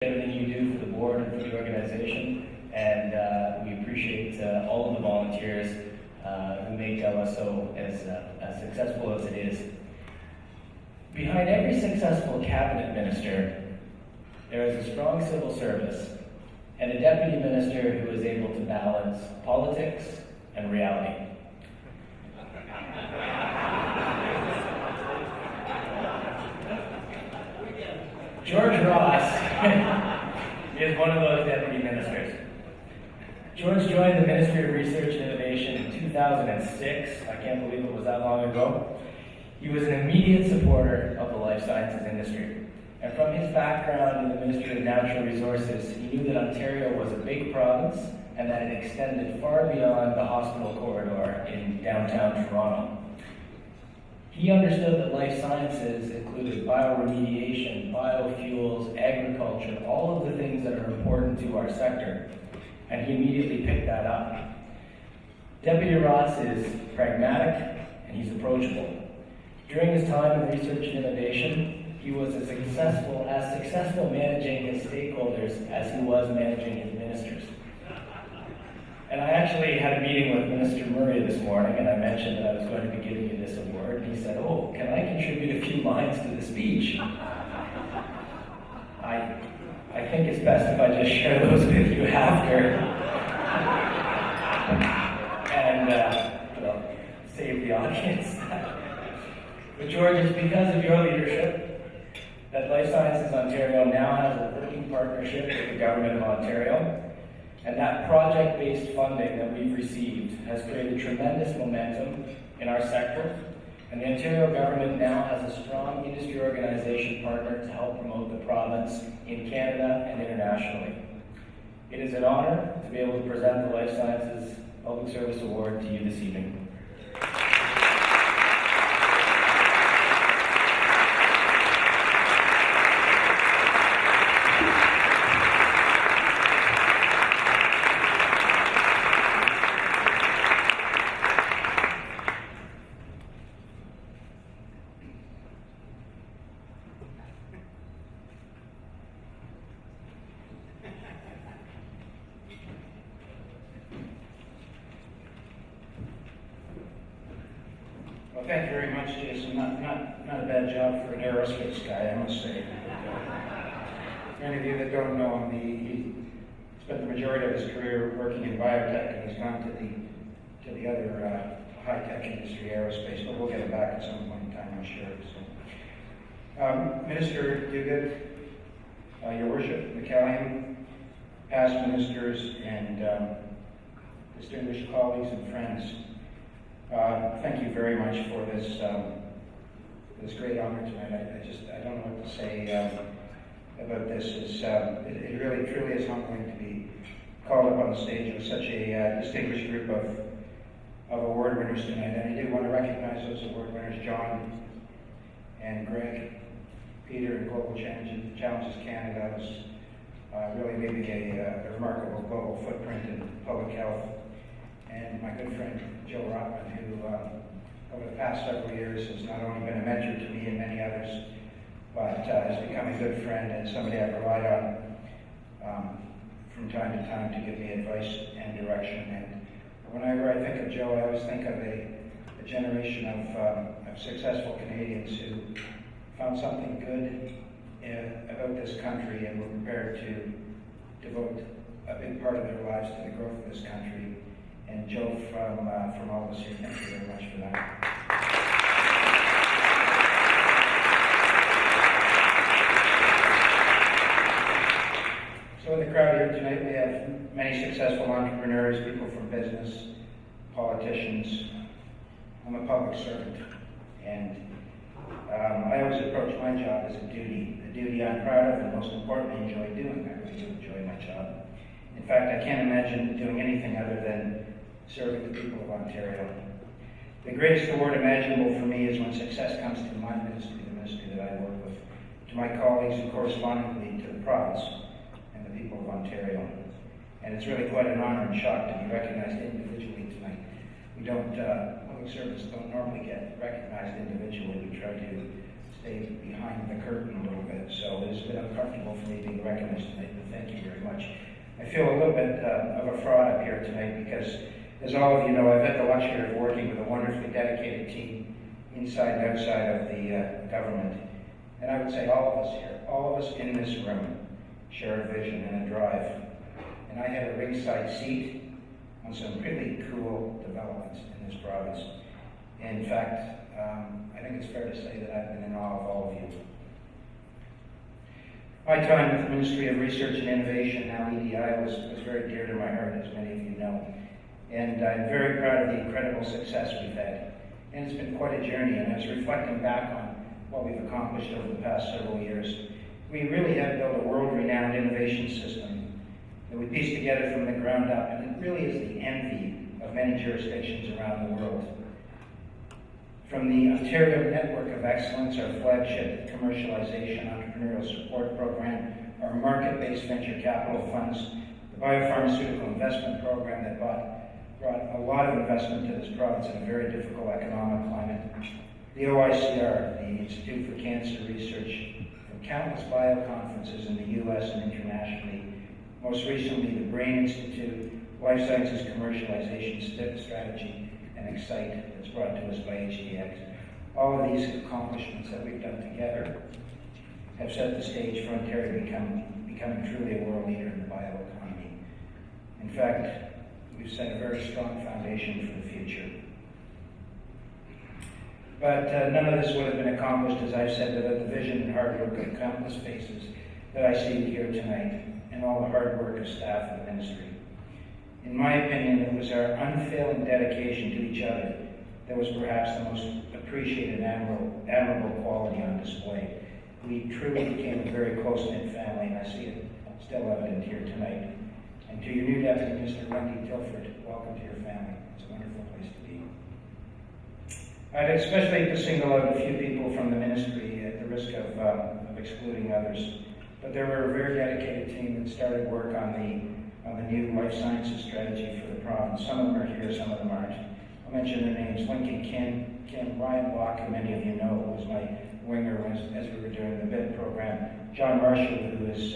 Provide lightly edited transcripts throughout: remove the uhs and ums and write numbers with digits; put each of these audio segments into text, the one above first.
Everything you do for the board and for the organization, and we appreciate all of the volunteers who make LSO as successful as it is. Behind every successful cabinet minister, there is a strong civil service and a deputy minister who is able to balance politics and reality. George Ross is one of those deputy ministers. George joined the Ministry of Research and Innovation in 2006. I can't believe it was that long ago. He was an immediate supporter of the life sciences industry. And from his background in the Ministry of Natural Resources, he knew that Ontario was a big province and that it extended far beyond the hospital corridor in downtown Toronto. He understood that life sciences included bioremediation, biofuels, agriculture, all of the things that are important to our sector, and he immediately picked that up. Deputy Ross is pragmatic and he's approachable. During his time in research and innovation, he was as successful managing his stakeholders as he was managing his ministers. And I actually had a meeting with Minister Murray this morning, and I mentioned that I was going to be giving you this award, and he said, "Oh, can I contribute a few lines to the speech?" I think it's best if I just share those with you after, and save the audience. But George, it's because of your leadership that Life Sciences Ontario now has a working partnership with the Government of Ontario. And that project-based funding that we've received has created tremendous momentum in our sector. And the Ontario government now has a strong industry organization partner to help promote the province in Canada and internationally. It is an honor to be able to present the Life Sciences Public Service Award to you this evening. Well, thank you very much, Jason. Not a bad job for an aerospace guy, I must say. For any of you that don't know him, he spent the majority of his career working in biotech, and he's gone to the other high-tech industry, aerospace, but we'll get him back at some point in time, I'm sure. So, Minister Duguid, Your Worship, McCallion, past ministers, and distinguished colleagues and friends, thank you very much for this great honor tonight. I don't know what to say about this. It really, truly is humbling to be called up on the stage with such a distinguished group of award winners tonight. And I do want to recognize those award winners, John and Greg, Peter, and Global Challenges Canada. Was really leaving a remarkable global footprint in public health. And my good friend Joe Rotman, who over the past several years has not only been a mentor to me and many others, but has become a good friend and somebody I've relied on from time to time to give me advice and direction. And whenever I think of Joe, I always think of a generation of successful Canadians who found something good about this country and were prepared to devote a big part of their lives to the growth of this country. And Joe, from all of us here, thank you very much for that. So in the crowd here tonight, we have many successful entrepreneurs, people from business, politicians. I'm a public servant, and I always approach my job as a duty I'm proud of and most importantly enjoy doing. I really do enjoy my job. In fact, I can't imagine doing anything other than serving the people of Ontario. The greatest award imaginable for me is when success comes to my ministry, the ministry that I work with, to my colleagues and correspondingly to the province and the people of Ontario. And it's really quite an honor and shock to be recognized individually tonight. We don't, public service don't normally get recognized individually. We try to stay behind the curtain a little bit, so it's been uncomfortable for me being recognized tonight, but thank you very much. I feel a little bit of a fraud up here tonight because, as all of you know, I've had the luxury of working with a wonderfully dedicated team inside and outside of the government. And I would say all of us here, all of us in this room, share a vision and a drive. And I had a ringside seat on some really cool developments in this province. In fact, I think it's fair to say that I've been in awe of all of you. My time with the Ministry of Research and Innovation, now EDI, was very dear to my heart, as many of you know. And I'm very proud of the incredible success we've had. And it's been quite a journey, and I was reflecting back on what we've accomplished over the past several years. We really have built a world-renowned innovation system that we pieced together from the ground up, and it really is the envy of many jurisdictions around the world. From the Ontario Network of Excellence, our flagship commercialization entrepreneurial support program, our market-based venture capital funds, the biopharmaceutical investment program that brought a lot of investment to this province in a very difficult economic climate, the OICR, the Institute for Cancer Research, from countless bioconferences in the U.S. and internationally, most recently the Brain Institute, Life Sciences Commercialization Strategy, and Excite, that's brought to us by HDX. All of these accomplishments that we've done together have set the stage for Ontario becoming truly a world leader in the bioeconomy. In fact, we've set a very strong foundation for the future. But none of this would have been accomplished, as I've said, without the vision and hard work of countless faces that I see here tonight, and all the hard work of staff of the ministry. In my opinion, it was our unfailing dedication to each other that was perhaps the most appreciated and admirable quality on display. We truly became a very close-knit family, and I see it still evident here tonight. And to your new Deputy Minister, Wendy Tilford, welcome to your family. It's a wonderful place to be. I'd especially like to single out a few people from the ministry at the risk of excluding others. But there were a very dedicated team that started work on the new life sciences strategy for the province. Some of them are here, some of them aren't. I'll mention their names: Lincoln Kim, Ryan Block, who many of you know, who was my winger as we were doing the BID program, John Marshall, who has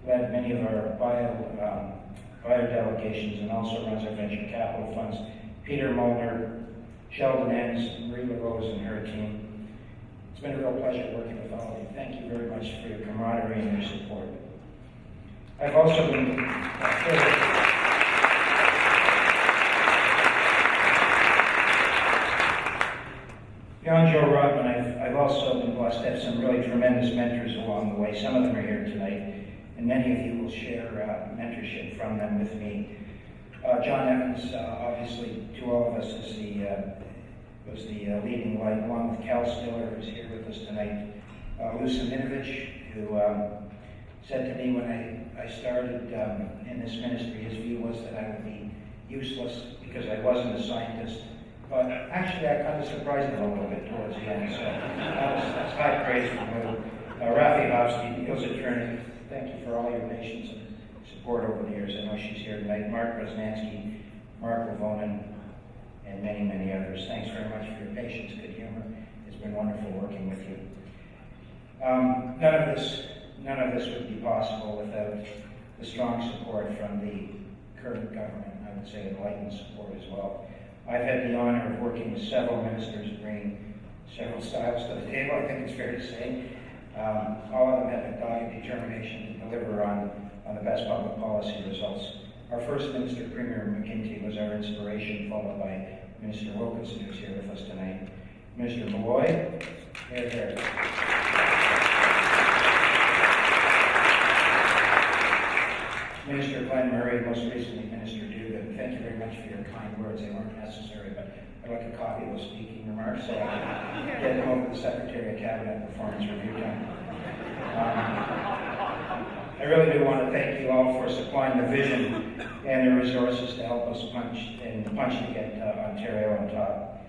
led many of our bio delegations and also runs our venture capital funds, Peter Molnar, Sheldon Enns, Marie LaRose and her team. It's been a real pleasure working with all of you. Thank you very much for your camaraderie and your support. I've also been beyond Joe Rodman, I've also been blessed to have some really tremendous mentors along the way. Some of them are here tonight, and many of you will share mentorship from them with me. John Evans, obviously, to all of us, was the leading light, along with Cal Stiller, who's here with us tonight. Lou Siminovich, who said to me when I started in this ministry, his view was that I would be useless because I wasn't a scientist. But actually, I kind of surprised him a little bit towards the end, so that's high praise from Lou. Rafi Hofsky, Bill's attorney, thank you for all your patience and support over the years. I know she's here tonight. Mark Brzezinski, Mark Lavonin, and many, many others. Thanks very much for your patience, good humor. It's been wonderful working with you. None of this would be possible without the strong support from the current government. I would say enlightened support as well. I've had the honor of working with several ministers, bringing several styles to the table, I think it's fair to say. All of them have a dogged determination to deliver on the best public policy results. Our first minister, Premier McGuinty, was our inspiration, followed by Minister Wilkinson, who's here with us tonight. Minister Malloy, there. Minister Glenn Murray, most recently Minister Dubin. Thank you very much for your kind words. They weren't necessary, but I'd like a copy of those speaking remarks so I can get them over to the Secretary of Cabinet Performance Review time. I really do want to thank you all for supplying the vision and the resources to help us punch to get Ontario on top.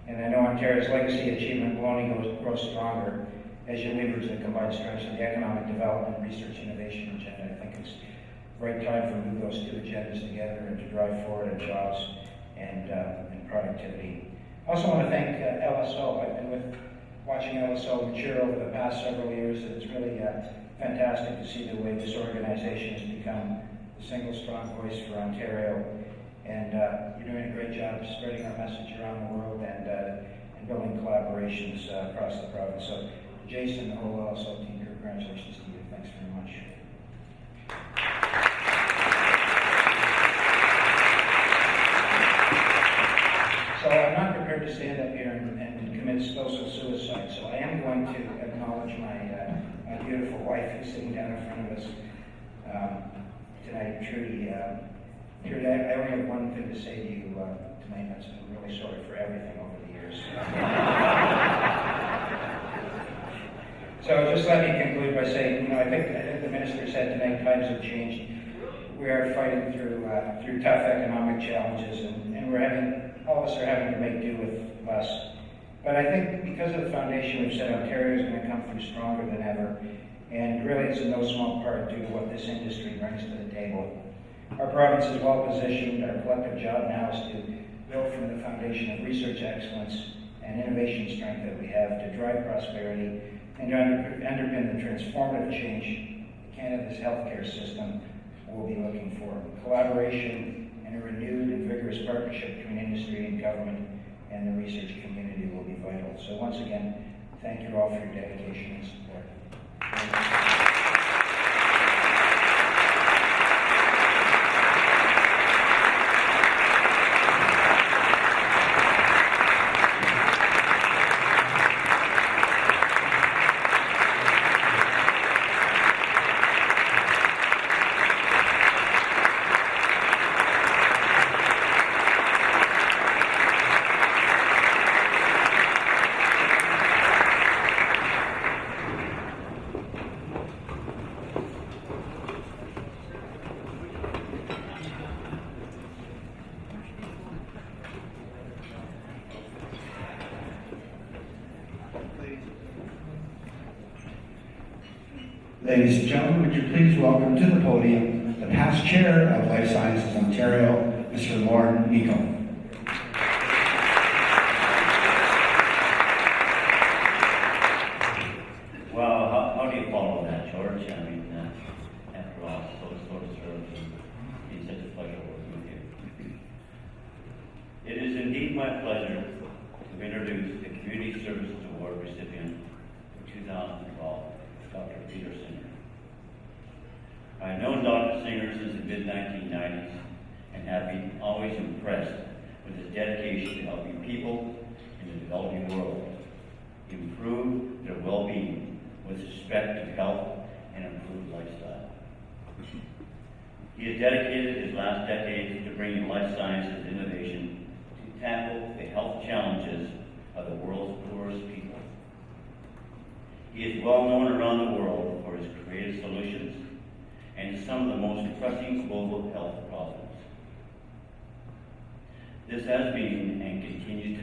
And I know Ontario's legacy achievement will only grow stronger as you leverage the combined strengths of the economic development, research, innovation agenda. I think it's the right time for move those two agendas together and to drive forward in jobs and productivity. I also want to thank LSO. I've been with watching LSO mature over the past several years. It's really fantastic to see the way this organization has become the single strong voice for Ontario. And you're doing a great job spreading our message around the world and building collaborations across the province. So Jason, the whole LSO team, congratulations to you. Thanks very much. So I'm not prepared to stand up here and commit social suicide, so I am going to acknowledge my beautiful wife who's sitting down in front of us tonight, Trudy. Trudy, I only have one thing to say to you tonight. That's I'm really sorry for everything over the years. So just let me conclude by saying, I think the minister said tonight times have changed. We are fighting through tough economic challenges, and all of us are having to make do with less. But I think because of the foundation we've set, Ontario is going to come through stronger than ever, and really it's in no small part due to what this industry brings to the table. Our province is well positioned. Our collective job now is to build from the foundation of research excellence and innovation strength that we have to drive prosperity and to underpin the transformative change Canada's healthcare system will be looking for. Collaboration and a renewed and vigorous partnership between industry and government and the research community will be vital. So once again, thank you all for your dedication and support. Ladies and gentlemen, would you please welcome to the podium the past chair of Life Sciences Ontario, Mr. Lorne Nico. Well, how do you follow that, George? I mean, after all, so to serve, it's such a pleasure working with you. It is indeed my pleasure to introduce the Community Services Award recipient for 2012, Dr. Peter Singer. I have known Dr. Singer since the mid-1990s and have been always impressed with his dedication to helping people in the developing world improve their well-being with respect to health and improved lifestyle. He has dedicated his last decade to bringing life sciences innovation to tackle the health challenges of the world's poorest people. He is well known around the world for his creative solutions and some of the most pressing global health problems. This has been and continues to